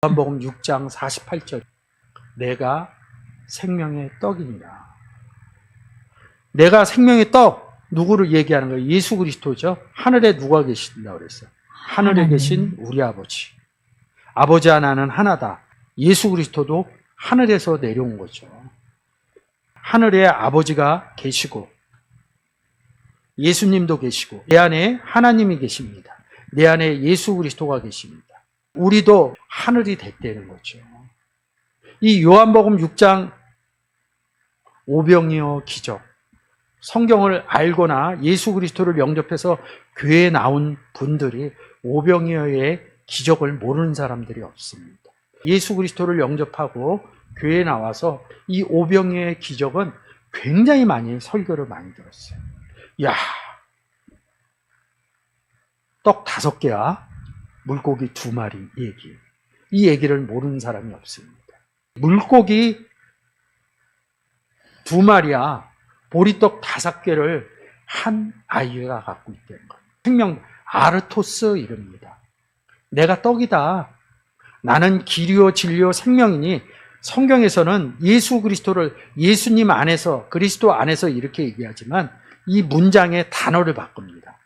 요한복음 6장 48절 내가 생명의 떡이니라. 내가 생명의 떡, 누구를 얘기하는 거예요? 예수 그리스도죠. 하늘에 누가 계신다고 그랬어요? 하늘에 계신 우리 아버지. 아버지 하나는 하나다. 예수 그리스도도 하늘에서 내려온 거죠. 하늘에 아버지가 계시고 예수님도 계시고 내 안에 하나님이 계십니다. 내 안에 예수 그리스도가 계십니다. 우리도 하늘이 됐다는 거죠. 이 요한복음 6장 오병이어 기적, 성경을 알거나 예수 그리스도를 영접해서 교회에 나온 분들이 오병이어의 기적을 모르는 사람들이 없습니다. 예수 그리스도를 영접하고 교회에 나와서 이 오병이어의 기적은 굉장히 많이 설교를 많이 들었어요. 야, 떡 5개야 물고기 2마리 얘기. 이 얘기를 모르는 사람이 없습니다. 물고기 2마리야 보리떡 5개를 한 아이가 갖고 있다는 거예요. 생명 아르토스 이름입니다. 내가 떡이다. 나는 길이요 진리요 생명이니 성경에서는 예수 그리스도를 예수님 안에서 그리스도 안에서 이렇게 얘기하지만 이 문장의 단어를 바꿉니다.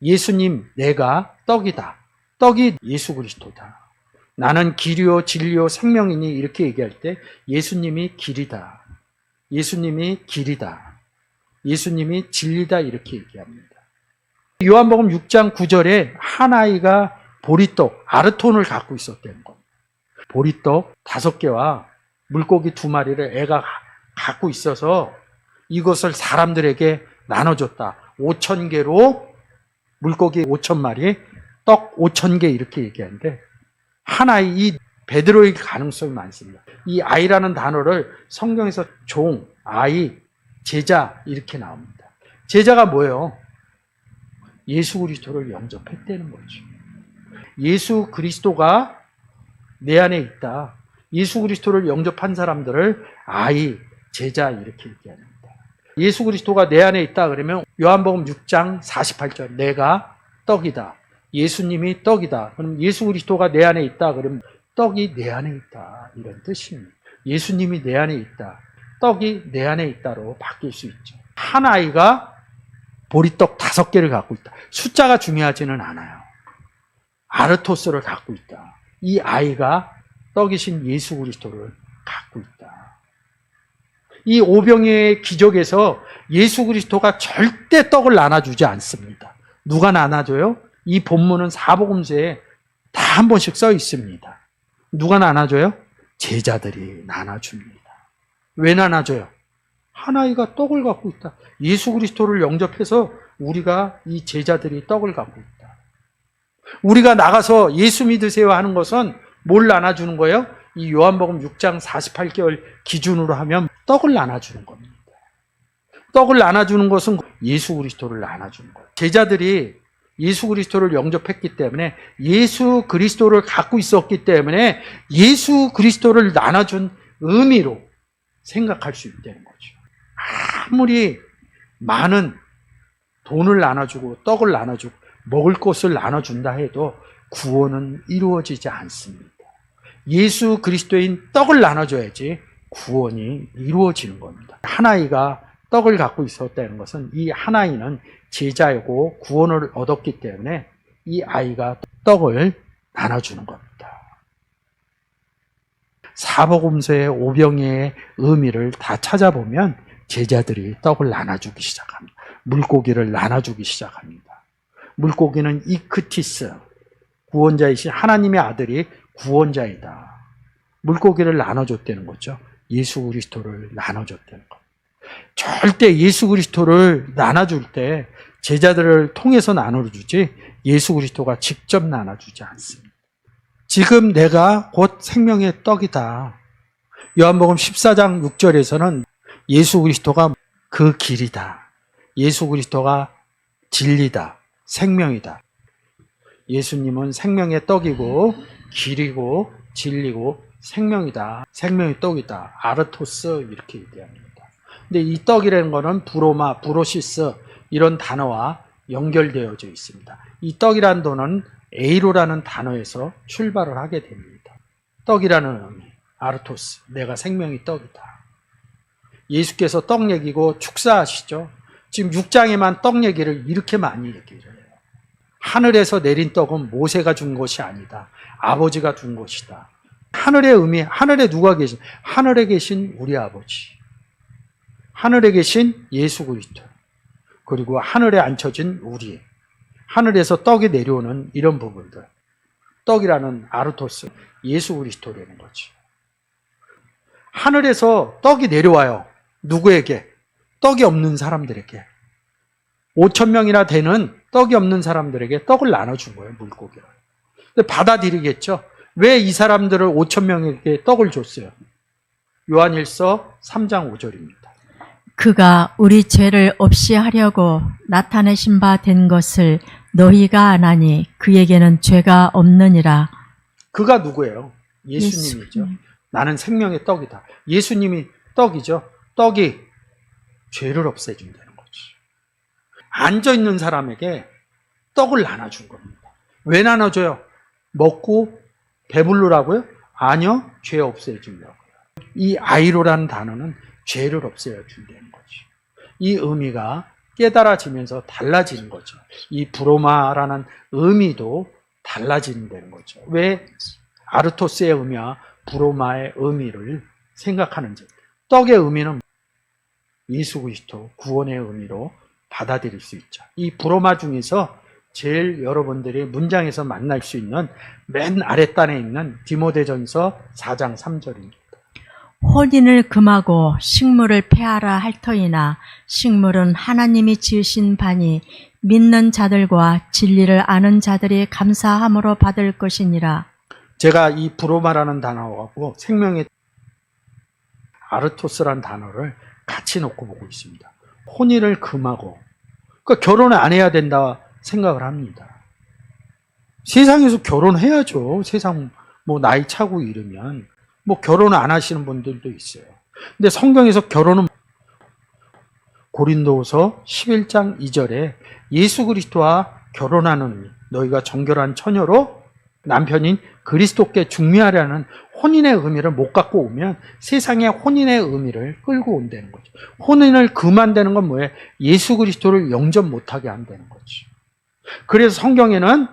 예수님 내가 떡이다. 떡이 예수 그리스도다. 나는 길이요 진리요 생명이니 이렇게 얘기할 때 예수님이 길이다. 예수님이 길이다. 예수님이 진리다 이렇게 얘기합니다. 요한복음 6장 9절에 한 아이가 보리떡 아르톤을 갖고 있었다는 겁니다. 보리떡 5개와 물고기 2마리를 애가 갖고 있어서 이것을 사람들에게 나눠줬다. 5,000개로 물고기 5,000마리, 떡 5,000개 이렇게 얘기하는데 한 아이, 이 베드로일 가능성이 많습니다. 이 아이라는 단어를 성경에서 종, 아이, 제자 이렇게 나옵니다. 제자가 뭐예요? 예수 그리스도를 영접했다는 거죠. 예수 그리스도가 내 안에 있다. 예수 그리스도를 영접한 사람들을 아이, 제자 이렇게 얘기합니다. 예수 그리스도가 내 안에 있다 그러면 요한복음 6장 48절 내가 떡이다. 예수님이 떡이다. 그럼 예수 그리스도가 내 안에 있다 그러면 떡이 내 안에 있다. 이런 뜻입니다. 예수님이 내 안에 있다. 떡이 내 안에 있다로 바뀔 수 있죠. 한 아이가 보리떡 5개를 갖고 있다. 숫자가 중요하지는 않아요. 아르토스를 갖고 있다. 이 아이가 떡이신 예수 그리스도를 갖고 있다. 이 오병이어의 기적에서 예수 그리스도가 절대 떡을 나눠주지 않습니다. 누가 나눠줘요? 이 본문은 사복음서에 다 한 번씩 써 있습니다. 누가 나눠줘요? 제자들이 나눠줍니다. 왜 나눠줘요? 한 아이가 떡을 갖고 있다. 예수 그리스도를 영접해서 우리가 이 제자들이 떡을 갖고 있다. 우리가 나가서 예수 믿으세요 하는 것은 뭘 나눠주는 거예요? 이 요한복음 6장 48개월 기준으로 하면 떡을 나눠주는 겁니다. 떡을 나눠주는 것은 예수 그리스도를 나눠주는 거예요. 제자들이 예수 그리스도를 영접했기 때문에 예수 그리스도를 갖고 있었기 때문에 예수 그리스도를 나눠준 의미로 생각할 수 있다는 거죠. 아무리 많은 돈을 나눠주고 떡을 나눠주고 먹을 것을 나눠준다 해도 구원은 이루어지지 않습니다. 예수 그리스도인 떡을 나눠줘야지 구원이 이루어지는 겁니다. 한 아이가 떡을 갖고 있었다는 것은 이 한 아이는 제자이고 구원을 얻었기 때문에 이 아이가 떡을 나눠주는 겁니다. 사복음서의 오병이어의 의미를 다 찾아보면 제자들이 떡을 나눠주기 시작합니다. 물고기를 나눠주기 시작합니다. 물고기는 이크티스, 구원자이신 하나님의 아들이 구원자이다. 물고기를 나눠줬다는 거죠. 예수 그리스도를 나눠줬다는 것. 절대 예수 그리스도를 나눠줄 때 제자들을 통해서 나눠주지 예수 그리스도가 직접 나눠주지 않습니다. 지금 내가 곧 생명의 떡이다. 요한복음 14장 6절에서는 예수 그리스도가 그 길이다. 예수 그리스도가 진리다. 생명이다. 예수님은 생명의 떡이고 길이고 진리고 생명이다. 생명의 떡이다. 아르토스 이렇게 얘기합니다. 근데 이 떡이라는 거는 브로마, 브로시스 이런 단어와 연결되어져 있습니다. 이 떡이라는 단어는 에이로라는 단어에서 출발을 하게 됩니다. 떡이라는 의미, 아르토스, 내가 생명이 떡이다. 예수께서 떡 얘기고 축사하시죠. 지금 6장에만 떡 얘기를 이렇게 많이 얘기를 해요. 하늘에서 내린 떡은 모세가 준 것이 아니다. 아버지가 준 것이다. 하늘의 의미, 하늘에 누가 계신? 하늘에 계신 우리 아버지. 하늘에 계신 예수 그리스도. 그리고 하늘에 앉혀진 우리. 하늘에서 떡이 내려오는 이런 부분들. 떡이라는 아르토스, 예수 그리스도라는 거지. 하늘에서 떡이 내려와요. 누구에게? 떡이 없는 사람들에게. 5,000명이나 되는 떡이 없는 사람들에게 떡을 나눠준 거예요, 물고기를. 근데 받아들이겠죠? 왜 이 사람들을 5,000명에게 떡을 줬어요? 요한일서 3장 5절입니다. 그가 우리 죄를 없이 하려고 나타내신 바 된 것을 너희가 아나니 그에게는 죄가 없느니라. 그가 누구예요? 예수님이죠. 예수님. 나는 생명의 떡이다. 예수님이 떡이죠. 떡이 죄를 없애준다는 거지. 앉아있는 사람에게 떡을 나눠준 겁니다. 왜 나눠줘요? 먹고 배부르라고요? 아니요. 죄 없애준다고요. 이 아이로라는 단어는 죄를 없애준다는 거지. 이 의미가 깨달아지면서 달라지는 거죠. 이 브로마라는 의미도 달라지는 거죠. 왜 아르토스의 의미와 브로마의 의미를 생각하는지. 떡의 의미는 예수 그리스도 구원의 의미로 받아들일 수 있죠. 이 브로마 중에서 제일 여러분들이 문장에서 만날 수 있는 맨 아랫단에 있는 디모데전서 4장 3절입니다. 혼인을 금하고 식물을 폐하라 할 터이나 식물은 하나님이 지으신 바니 믿는 자들과 진리를 아는 자들이 감사함으로 받을 것이니라. 제가 이 브로마라는 단어하고 생명의 아르토스라는 단어를 같이 놓고 보고 있습니다. 혼인을 금하고, 그러니까 결혼을 안 해야 된다 생각을 합니다. 세상에서 결혼해야죠. 세상 뭐 나이 차고 이러면 뭐 결혼을 안 하시는 분들도 있어요. 근데 성경에서 결혼은 고린도후서 11장 2절에 예수 그리스도와 결혼하는 너희가 정결한 처녀로 남편인 그리스도께 중매하려는 혼인의 의미를 못 갖고 오면 세상에 혼인의 의미를 끌고 온다는 거죠. 혼인을 금한다는 건 뭐예요? 예수 그리스도를 영접 못하게 한다는 거지. 그래서 성경에는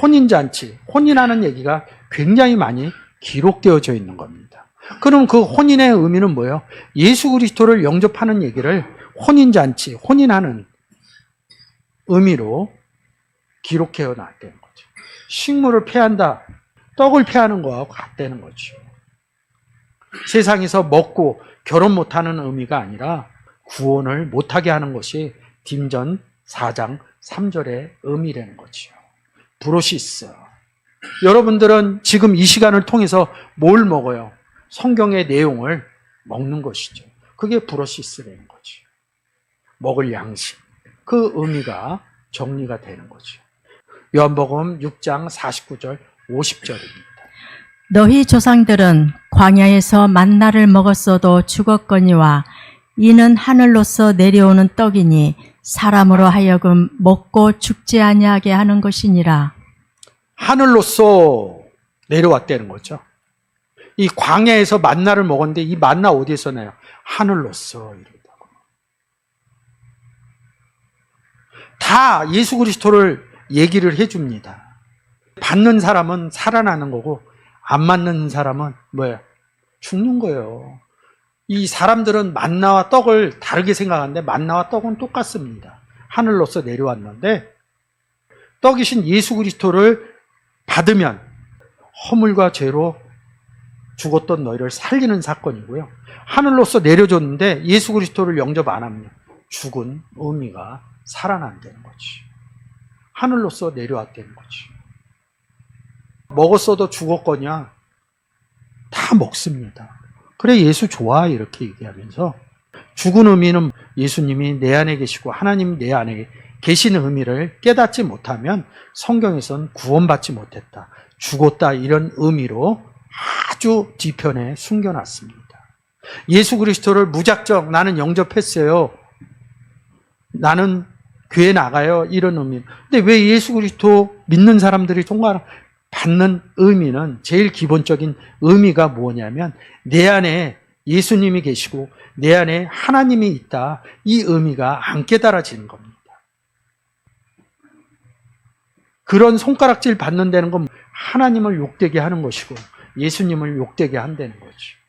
혼인잔치, 혼인하는 얘기가 굉장히 많이 기록되어져 있는 겁니다. 그럼 그 혼인의 의미는 뭐예요? 예수 그리스도를 영접하는 얘기를 혼인잔치, 혼인하는 의미로 기록해 놨다는 거죠. 식물을 폐한다, 떡을 폐하는 거하고 같다는 거죠. 세상에서 먹고 결혼 못하는 의미가 아니라 구원을 못하게 하는 것이 딘전 4장 3절의 의미라는 거죠. 브로시스. 여러분들은 지금 이 시간을 통해서 뭘 먹어요? 성경의 내용을 먹는 것이죠. 그게 브로시스라는 거죠. 먹을 양식. 그 의미가 정리가 되는 거죠. 요한복음 6장 49절 50절입니다. 너희 조상들은 광야에서 만나를 먹었어도 죽었거니와 이는 하늘로서 내려오는 떡이니 사람으로 하여금 먹고 죽지 아니하게 하는 것이니라. 하늘로서 내려왔다는 거죠. 이 광야에서 만나를 먹었는데 이 만나 어디에서 나요? 하늘로서 이러다고. 다 예수 그리스도를 얘기를 해줍니다. 받는 사람은 살아나는 거고 안 맞는 사람은 뭐예요? 죽는 거예요. 이 사람들은 만나와 떡을 다르게 생각하는데 만나와 떡은 똑같습니다. 하늘로서 내려왔는데 떡이신 예수 그리스도를 받으면 허물과 죄로 죽었던 너희를 살리는 사건이고요. 하늘로서 내려줬는데 예수 그리스도를 영접 안 하면 죽은 의미가 살아난다는 거지. 하늘로서 내려왔다는 거지. 먹었어도 죽었거냐? 다 먹습니다. 그래 예수 좋아 이렇게 얘기하면서 죽은 의미는 예수님이 내 안에 계시고 하나님 내 안에 계시는 의미를 깨닫지 못하면 성경에선 구원받지 못했다. 죽었다 이런 의미로 아주 뒤편에 숨겨놨습니다. 예수 그리스도를 무작정 나는 영접했어요. 나는 교회 나가요. 이런 의미. 근데 왜 예수 그리스도 믿는 사람들이 통과하나? 받는 의미는 제일 기본적인 의미가 뭐냐면 내 안에 예수님이 계시고 내 안에 하나님이 있다. 이 의미가 안 깨달아지는 겁니다. 그런 손가락질 받는다는 건 하나님을 욕되게 하는 것이고 예수님을 욕되게 한다는 거죠.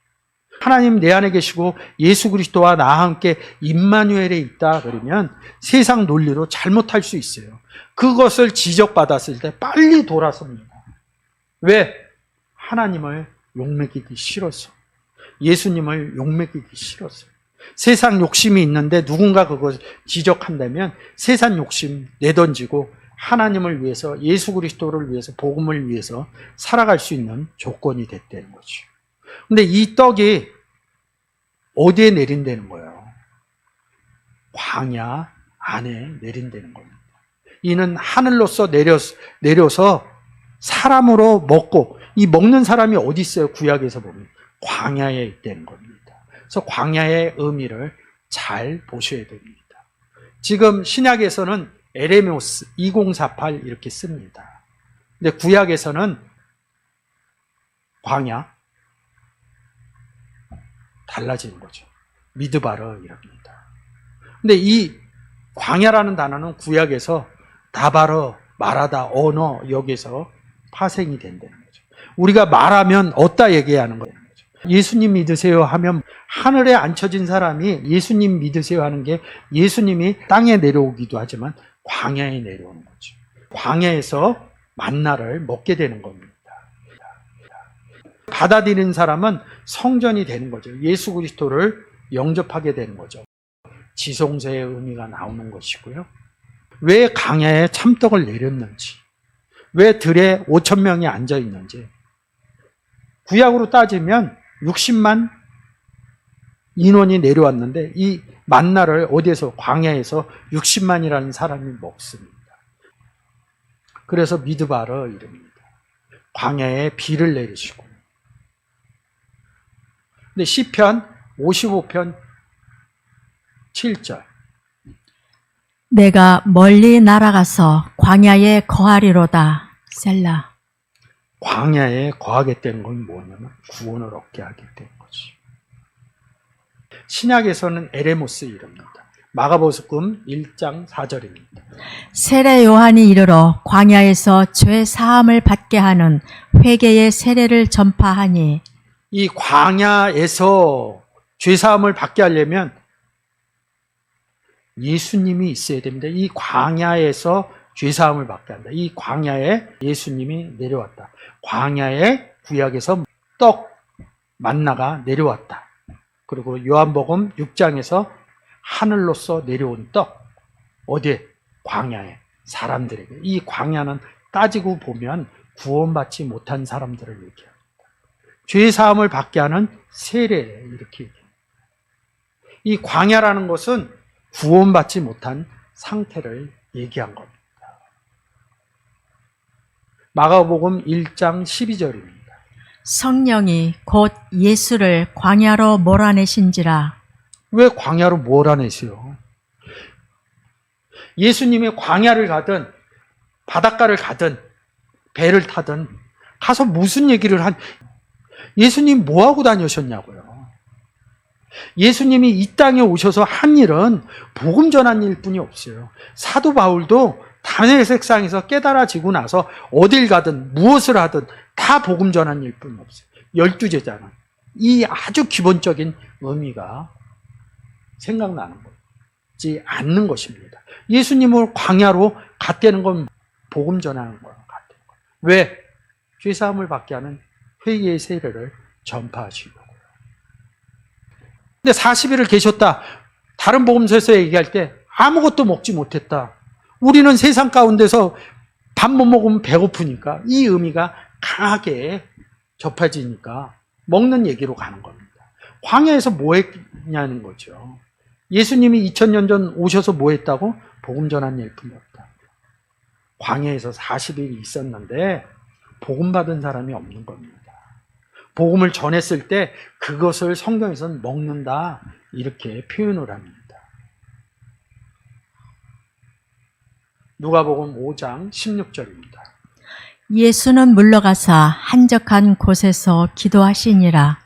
하나님 내 안에 계시고 예수 그리스도와 나와 함께 임마누엘에 있다 그러면 세상 논리로 잘못할 수 있어요. 그것을 지적받았을 때 빨리 돌아섭니다. 왜? 하나님을 욕먹이기 싫어서. 예수님을 욕먹이기 싫어서. 세상 욕심이 있는데 누군가 그것을 지적한다면 세상 욕심 내던지고 하나님을 위해서 예수 그리스도를 위해서 복음을 위해서 살아갈 수 있는 조건이 됐다는 거죠. 근데 이 떡이 어디에 내린다는 거예요? 광야 안에 내린다는 겁니다. 이는 하늘로서 내려서 사람으로 먹고 이 먹는 사람이 어디 있어요? 구약에서 보면 광야에 있다는 겁니다. 그래서 광야의 의미를 잘 보셔야 됩니다. 지금 신약에서는 에레메오스 2048 이렇게 씁니다. 근데 구약에서는 광야 달라지는 거죠. 미드바르 이랍니다. 근데 이 광야라는 단어는 구약에서 다바르, 말하다, 언어 여기서 파생이 된다는 거죠. 우리가 말하면 어디다 얘기하는 거예요. 예수님 믿으세요 하면 하늘에 앉혀진 사람이 예수님 믿으세요 하는 게 예수님이 땅에 내려오기도 하지만 광야에 내려오는 거죠. 광야에서 만나를 먹게 되는 겁니다. 받아들이는 사람은 성전이 되는 거죠. 예수 그리스도를 영접하게 되는 거죠. 지성소의 의미가 나오는 것이고요. 왜 광야에 참떡을 내렸는지, 왜 들에 5,000명이 앉아 있는지, 구약으로 따지면 60만 인원이 내려왔는데 이 만나를 어디에서 광야에서 60만이라는 사람이 먹습니다. 그래서 미드바르 이릅니다. 광야에 비를 내리시고. 근데 시편 55편 7절 내가 멀리 날아가서 광야에 거하리로다. 셀라. 광야에 거하겠다는 건 뭐냐면 구원을 얻게 하겠다는 거지. 신약에서는 에레모스 이릅니다. 마가복음 1장 4절입니다. 세례 요한이 이르러 광야에서 죄 사함을 받게 하는 회개의 세례를 전파하니. 이 광야에서 죄 사함을 받게 하려면 예수님이 있어야 됩니다. 이 광야에서 죄 사함을 받게 한다. 이 광야에 예수님이 내려왔다. 광야에 구약에서 떡 만나가 내려왔다. 그리고 요한복음 6장에서 하늘로서 내려온 떡 어디에? 광야에 사람들에게. 이 광야는 따지고 보면 구원받지 못한 사람들을 얘기합니다. 죄 사함을 받게 하는 세례 이렇게 얘기합니다. 이 광야라는 것은 구원받지 못한 상태를 얘기한 겁니다. 마가복음 1장 12절입니다. 성령이 곧 예수를 광야로 몰아내신지라. 왜 광야로 몰아내세요? 예수님이 광야를 가든 바닷가를 가든 배를 타든 가서 무슨 얘기를 예수님 뭐하고 다니셨냐고요. 예수님이 이 땅에 오셔서 한 일은 복음 전한 일뿐이 없어요. 사도 바울도 담의 색상에서 깨달아지고 나서 어딜 가든 무엇을 하든 다 복음 전한 일뿐이 없어요. 12제자는 이 아주 기본적인 의미가 생각나는 거지 않는 것입니다. 예수님을 광야로 갔다는 건 복음 전하는 거랑 같은 거예요. 왜? 죄사함을 받게 하는 회개의 세례를 전파하시려고요. 근데 40일을 계셨다. 다른 복음서에서 얘기할 때 아무것도 먹지 못했다. 우리는 세상 가운데서 밥 못 먹으면 배고프니까 이 의미가 강하게 접해지니까 먹는 얘기로 가는 겁니다. 광야에서 뭐 했냐는 거죠. 예수님이 2000년 전 오셔서 뭐 했다고? 복음 전한 일뿐이 없다. 광야에서 40일이 있었는데 복음 받은 사람이 없는 겁니다. 복음을 전했을 때 그것을 성경에서는 먹는다 이렇게 표현을 합니다. 누가복음 5장 16절입니다. 예수는 물러가사 한적한 곳에서 기도하시니라.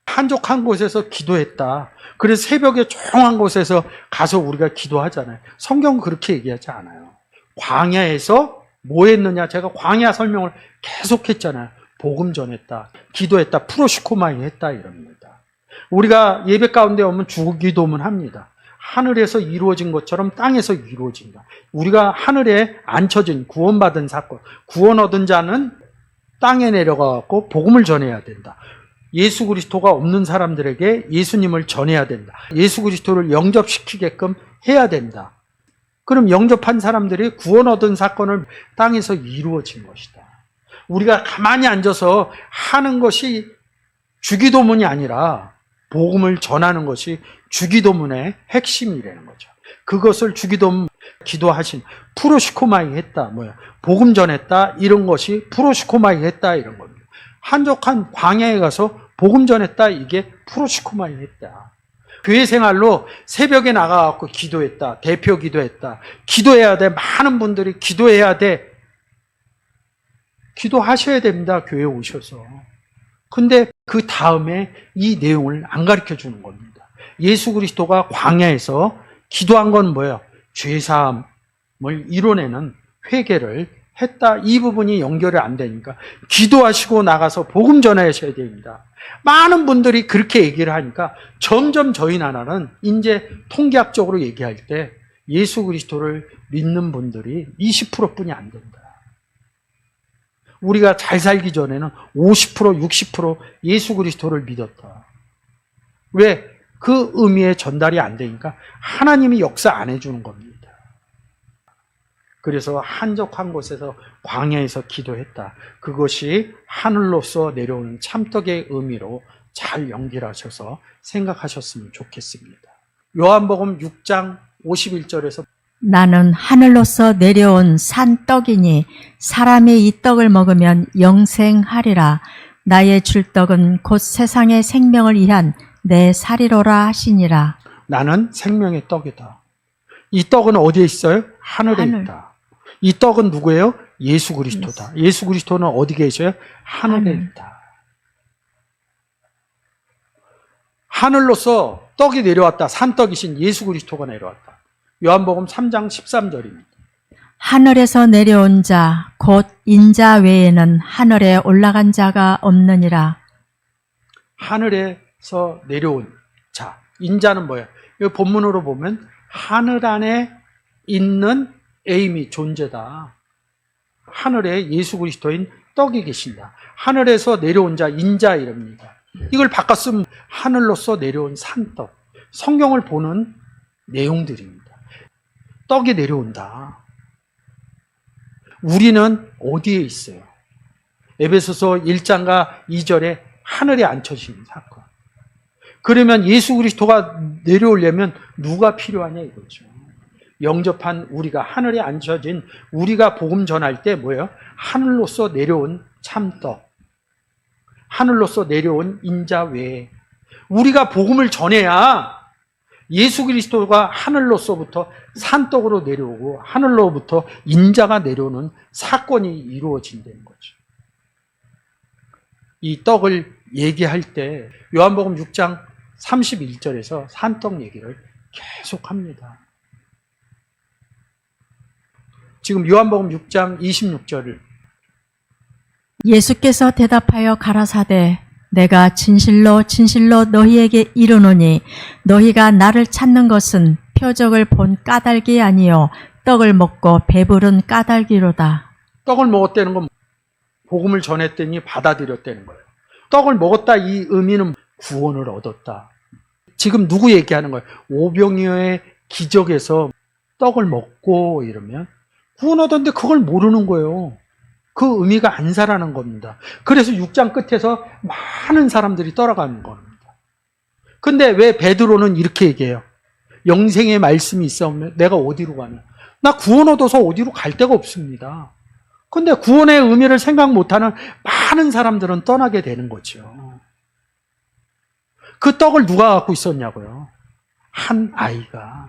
한적한 곳에서 기도했다. 그래서 새벽에 조용한 곳에서 가서 우리가 기도하잖아요. 성경은 그렇게 얘기하지 않아요. 광야에서 뭐 했느냐? 제가 광야 설명을 계속 했잖아요. 복음 전했다, 기도했다, 프로시코마이 했다 이럽니다. 우리가 예배 가운데 오면 주기도문 합니다. 하늘에서 이루어진 것처럼 땅에서 이루어진다. 우리가 하늘에 앉혀진 구원받은 사건, 구원 얻은 자는 땅에 내려가고 복음을 전해야 된다. 예수 그리스도가 없는 사람들에게 예수님을 전해야 된다. 예수 그리스도를 영접시키게끔 해야 된다. 그럼 영접한 사람들이 구원 얻은 사건을 땅에서 이루어진 것이다. 우리가 가만히 앉아서 하는 것이 주기도문이 아니라 복음을 전하는 것이 주기도문의 핵심이라는 거죠. 그것을 주기도문 기도하신 프로시코마이 했다, 복음 전했다 이런 것이 프로시코마이 했다 이런 겁니다. 한적한 광야에 가서 복음 전했다 이게 프로시코마이 했다. 교회 생활로 새벽에 나가갖고 기도했다, 대표 기도했다, 기도해야 돼. 많은 분들이 기도해야 돼. 기도하셔야 됩니다. 교회에 오셔서. 근데 그 다음에 이 내용을 안 가르쳐 주는 겁니다. 예수 그리스도가 광야에서 기도한 건 뭐예요? 죄사함을 이뤄내는 회개를 했다. 이 부분이 연결이 안 되니까 기도하시고 나가서 복음 전하셔야 됩니다. 많은 분들이 그렇게 얘기를 하니까 점점 저희 나라는 이제 통계학적으로 얘기할 때 예수 그리스도를 믿는 분들이 20%뿐이 안 된다. 우리가 잘 살기 전에는 50%, 60% 예수 그리스도를 믿었다. 왜? 그 의미의 전달이 안 되니까 하나님이 역사 안 해주는 겁니다. 그래서 한적한 곳에서 광야에서 기도했다. 그것이 하늘로서 내려오는 참떡의 의미로 잘 연결하셔서 생각하셨으면 좋겠습니다. 요한복음 6장 51절에서 나는 하늘로서 내려온 산 떡이니 사람이 이 떡을 먹으면 영생하리라. 나의 줄 떡은 곧 세상의 생명을 위한 내 살이로라 하시니라. 나는 생명의 떡이다. 이 떡은 어디에 있어요? 하늘에 있다. 이 떡은 누구예요? 예수 그리스도다. 예수 그리스도는 어디 계셔요? 하늘에 있다. 하늘로서 떡이 내려왔다. 산떡이신 예수 그리스도가 내려왔다. 요한복음 3장 13절입니다. 하늘에서 내려온 자, 곧 인자 외에는 하늘에 올라간 자가 없느니라. 하늘에서 내려온 자, 인자는 뭐예요? 이 본문으로 보면 하늘 안에 있는 에임이 존재다. 하늘에 예수 그리스도인 떡이 계신다. 하늘에서 내려온 자, 인자 이럽니다. 이걸 바꿨으면 하늘로서 내려온 산떡. 성경을 보는 내용들입니다. 떡이 내려온다. 우리는 어디에 있어요? 에베소서 1장과 2절에 하늘에 앉혀진 사건. 그러면 예수 그리스도가 내려오려면 누가 필요하냐 이거죠. 영접한 우리가, 하늘에 앉혀진 우리가 복음 전할 때 뭐예요? 하늘로서 내려온 참떡, 하늘로서 내려온 인자 외에 우리가 복음을 전해야 예수 그리스도가 하늘로서부터 산떡으로 내려오고 하늘로부터 인자가 내려오는 사건이 이루어진다는 거죠. 이 떡을 얘기할 때 요한복음 6장 31절에서 산떡 얘기를 계속합니다. 지금 요한복음 6장 26절을 예수께서 대답하여 가라사대 내가 진실로 진실로 너희에게 이르노니 너희가 나를 찾는 것은 표적을 본 까닭이 아니요 떡을 먹고 배부른 까닭이로다. 떡을 먹었다는 건 복음을 전했더니 받아들였다는 거예요. 떡을 먹었다 이 의미는 구원을 얻었다. 지금 누구 얘기하는 거예요? 오병이어의 기적에서 떡을 먹고 이러면 구원 얻었는데 그걸 모르는 거예요. 그 의미가 안 살아난 겁니다. 그래서 6장 끝에서 많은 사람들이 떠나가는 겁니다. 근데 왜 베드로는 이렇게 얘기해요? 영생의 말씀이 있으면 내가 어디로 가냐? 나 구원 얻어서 어디로 갈 데가 없습니다. 근데 구원의 의미를 생각 못하는 많은 사람들은 떠나게 되는 거죠. 그 떡을 누가 갖고 있었냐고요? 한 아이가.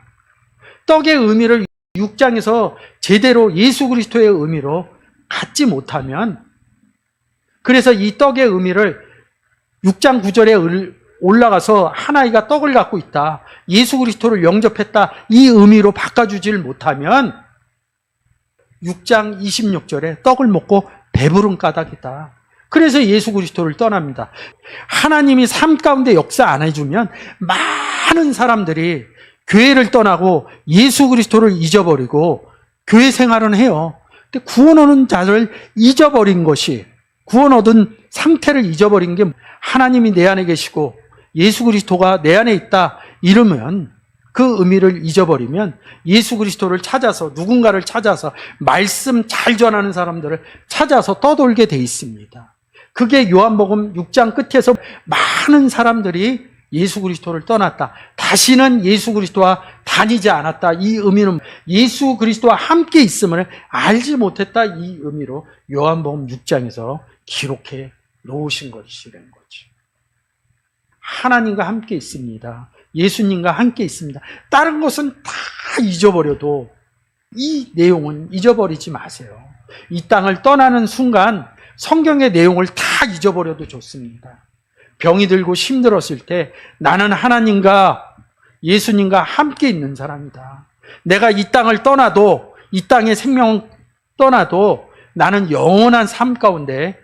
떡의 의미를 6장에서 제대로 예수 그리스도의 의미로 갖지 못하면, 그래서 이 떡의 의미를 6장 9절에 올라가서 한 아이가 떡을 갖고 있다, 예수 그리스도를 영접했다, 이 의미로 바꿔주질 못하면 6장 26절에 떡을 먹고 배부른 까닭이다. 그래서 예수 그리스도를 떠납니다. 하나님이 삶 가운데 역사 안 해주면 많은 사람들이 교회를 떠나고 예수 그리스도를 잊어버리고 교회 생활은 해요. 근데 구원 얻은 자를 잊어버린 것이, 구원 얻은 상태를 잊어버린 게, 하나님이 내 안에 계시고 예수 그리스도가 내 안에 있다 이러면, 그 의미를 잊어버리면 예수 그리스도를 찾아서, 누군가를 찾아서, 말씀 잘 전하는 사람들을 찾아서 떠돌게 돼 있습니다. 그게 요한복음 6장 끝에서 많은 사람들이 예수 그리스도를 떠났다, 다시는 예수 그리스도와 다니지 않았다, 이 의미는 예수 그리스도와 함께 있음을 알지 못했다, 이 의미로 요한복음 6장에서 기록해 놓으신 것이라는 거죠. 하나님과 함께 있습니다. 예수님과 함께 있습니다. 다른 것은 다 잊어버려도 이 내용은 잊어버리지 마세요. 이 땅을 떠나는 순간 성경의 내용을 다 잊어버려도 좋습니다. 병이 들고 힘들었을 때 나는 하나님과 예수님과 함께 있는 사람이다. 내가 이 땅을 떠나도, 이 땅의 생명을 떠나도 나는 영원한 삶 가운데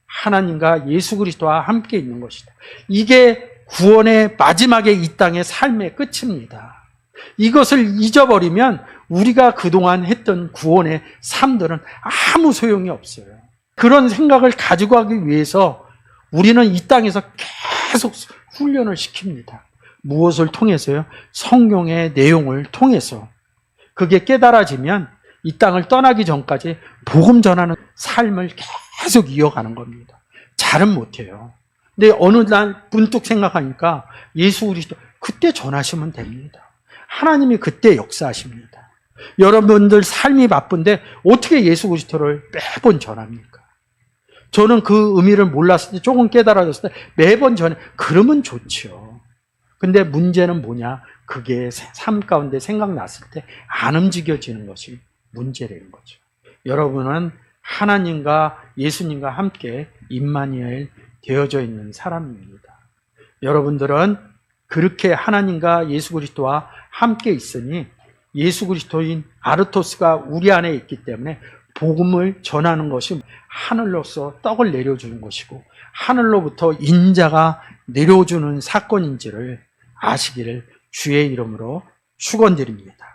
하나님과 예수 그리스도와 함께 있는 것이다. 이게 구원의 마지막에 이 땅의 삶의 끝입니다. 이것을 잊어버리면 우리가 그동안 했던 구원의 삶들은 아무 소용이 없어요. 그런 생각을 가지고 하기 위해서 우리는 이 땅에서 계속 훈련을 시킵니다. 무엇을 통해서요? 성경의 내용을 통해서. 그게 깨달아지면 이 땅을 떠나기 전까지 복음 전하는 삶을 계속 이어가는 겁니다. 잘은 못해요. 근데 어느 날 문득 생각하니까 예수 그리스도 그때 전하시면 됩니다. 하나님이 그때 역사하십니다. 여러분들 삶이 바쁜데 어떻게 예수 그리스도를 매번 전합니까? 저는 그 의미를 몰랐을 때, 조금 깨달아졌을 때 매번 전해. 그러면 좋죠. 근데 문제는 뭐냐? 그게 삶 가운데 생각났을 때 안 움직여지는 것이 문제라는 거죠. 여러분은 하나님과 예수님과 함께 임마누엘 되어져 있는 사람입니다. 여러분들은 그렇게 하나님과 예수 그리스도와 함께 있으니 예수 그리스도인 아르토스가 우리 안에 있기 때문에 복음을 전하는 것이 하늘로서 떡을 내려주는 것이고 하늘로부터 인자가 내려주는 사건인지를 아시기를 주의 이름으로 축원드립니다.